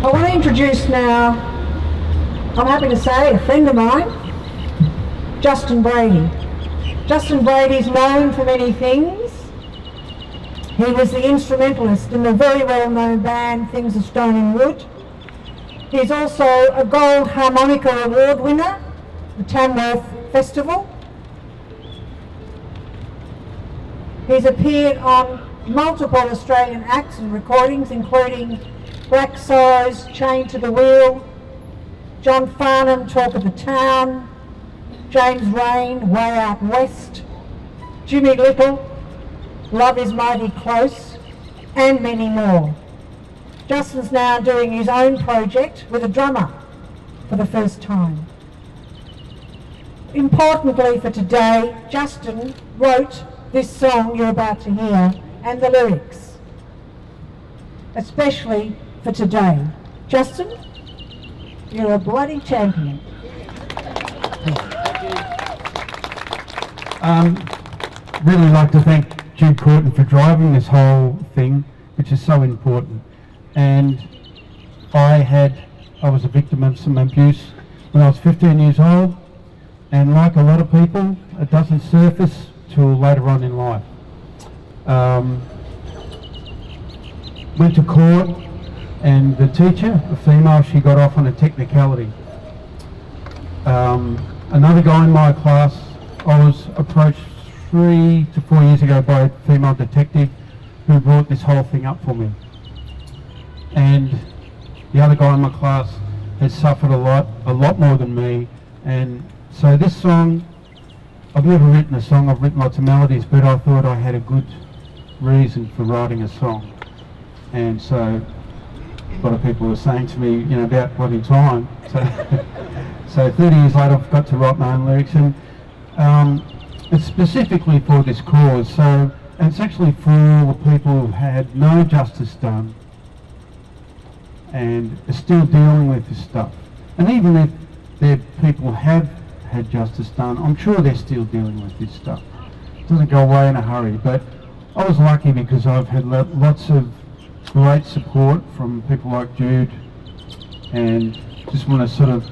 I want to introduce now, I'm happy to say, a friend of mine, Justin Brady. Justin Brady's known for many things. He was the instrumentalist in the very well-known band Things of Stone and Wood. He's also a Gold Harmonica Award winner, the Tamworth Festival. He's appeared on multiple Australian acts and recordings, including Black Size, Chained to the Wheel, John Farnham, Talk of the Town, James Rain, Way Out West, Jimmy Little, Love is Mighty Close, and many more. Justin's now doing his own project with a drummer for the first time. Importantly for today, Justin wrote this song you're about to hear and the lyrics, especially for today. Justin, you're a bloody champion. Really like to thank Jude Courtney for driving this whole thing, which is so important. And I was a victim of some abuse when I was 15 years old, and like a lot of people, it doesn't surface till later on in life. Went to court, and the teacher, a female, she got off on a technicality. Another guy in my class, I was approached 3 to 4 years ago by a female detective who brought this whole thing up for me. And the other guy in my class has suffered a lot more than me. And so this song, I've never written a song, I've written lots of melodies, but I thought I had a good reason for writing a song. And so a lot of people were saying to me, you know, about bloody time. So 30 years later I've got to write my own lyrics, and it's specifically for this cause. So, and it's actually for all the people who've had no justice done and are still dealing with this stuff. And even if their people have had justice done, I'm sure they're still dealing with this stuff. It doesn't go away in a hurry, but I was lucky because I've had lots of great support from people like Jude, and just want to sort of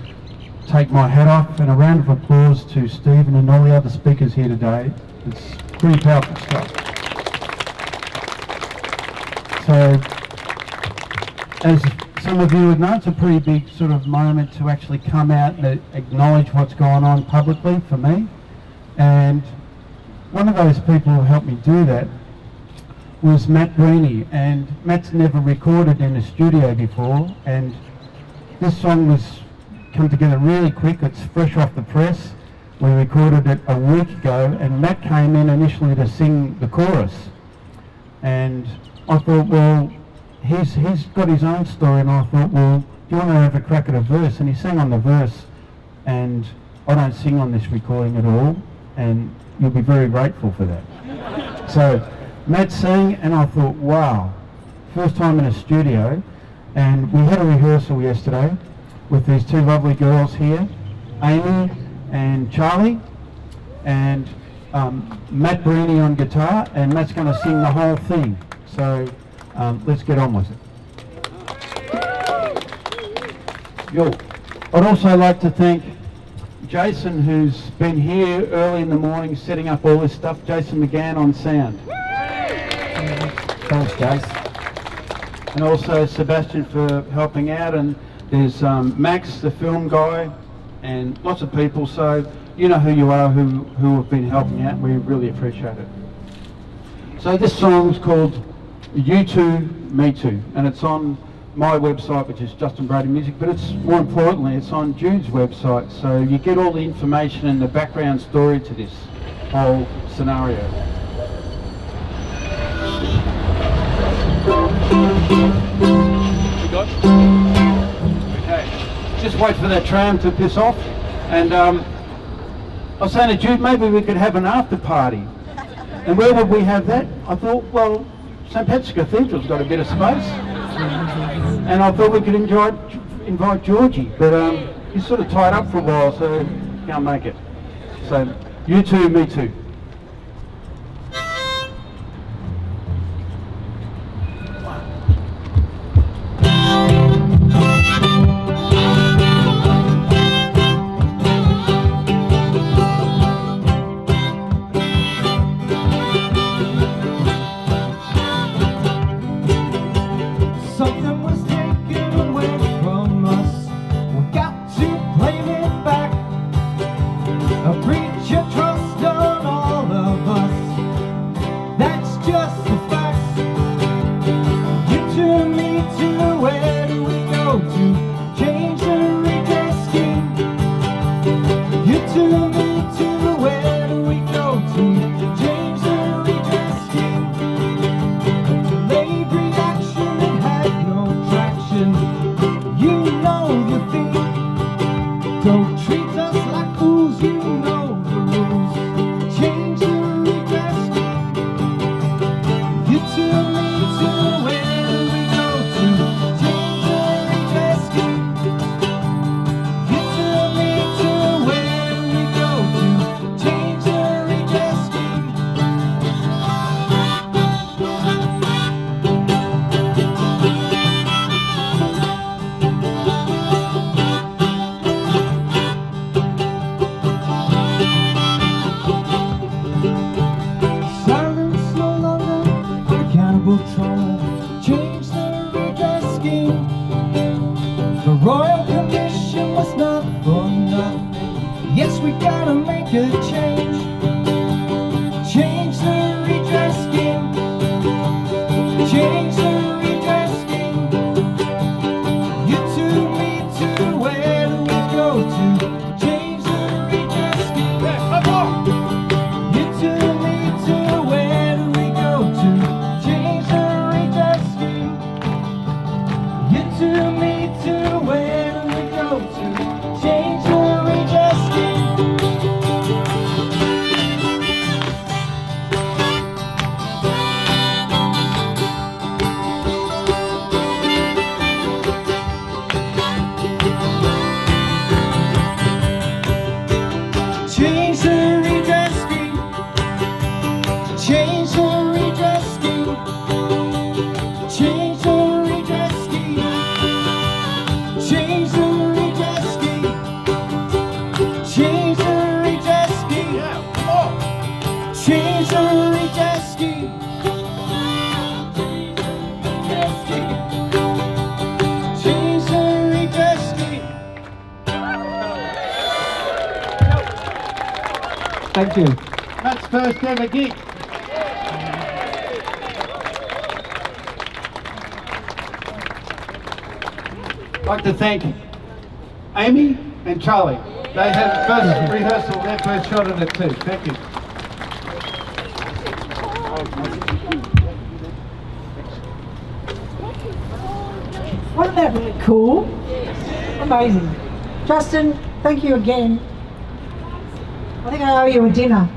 take my hat off, and a round of applause to Stephen and all the other speakers here today. It's pretty powerful stuff. So, as some of you would know, it's a pretty big sort of moment to actually come out and acknowledge what's going on publicly for me. And one of those people who helped me do that was Matt Brady, and Matt's never recorded in a studio before, and this song was come together really quick. It's fresh off the press. We recorded it a week ago, and Matt came in initially to sing the chorus, and I thought, well, he's got his own story, and I thought, well, do you want to have a crack at a verse? And he sang on the verse, and I don't sing on this recording at all, and you'll be very grateful for that. So Matt sang, and I thought, wow, first time in a studio. And we had a rehearsal yesterday with these two lovely girls here, Amy and Charlie, and Matt Brady on guitar, and Matt's going to sing the whole thing. So let's get on with it. Yo. I'd also like to thank Jason, who's been here early in the morning setting up all this stuff. Jason McGann on sound. Thanks, Jason. And also Sebastian for helping out, and there's Max, the film guy, and lots of people. So you know who you are, who have been helping out. We really appreciate it. So this song's called You Too, Me Too, and it's on my website, which is Justin Brady Music, but it's more importantly, it's on Jude's website, so you get all the information and the background story to this whole scenario. You got? Okay. Just wait for that tram to piss off. And I was saying to Jude, maybe we could have an after party. And where would we have that? I thought, well, St. Patrick's Cathedral's got a bit of space. And I thought we could invite Georgie, but he's sort of tied up for a while, so can't make it. So, you too, me too. where do we go to change the redress scheme? You to me to, where do we go to change the redress scheme? Delayed reaction that had no traction. You know the thing. Don't treat us like fools, you know the rules. Change the redress scheme. You to me to, where do we go to change the redress scheme? You to me to, where do we go to change the redress scheme? Silence no longer accountable trauma. Change the redress scheme. The Royal Commission was not for nothing. Yes, we gotta make a change. Change the redress scheme. Change the redress scheme. You to me to, where do we go to change the redress scheme? You to me to, where do we go to change the redress scheme? You to me to, where do we go to change the redress scheme? Change the redress scheme. Change the redress scheme. Change the redress scheme. Change the redress scheme. Change the redress scheme. Change the redress scheme. Change the redress scheme. Thank you. Matt's first ever gig. I'd like to thank Amy and Charlie. They had first rehearsal, their first shot at it too. Thank you. Wasn't that really cool? Amazing. Justin, thank you again. I think I owe you a dinner.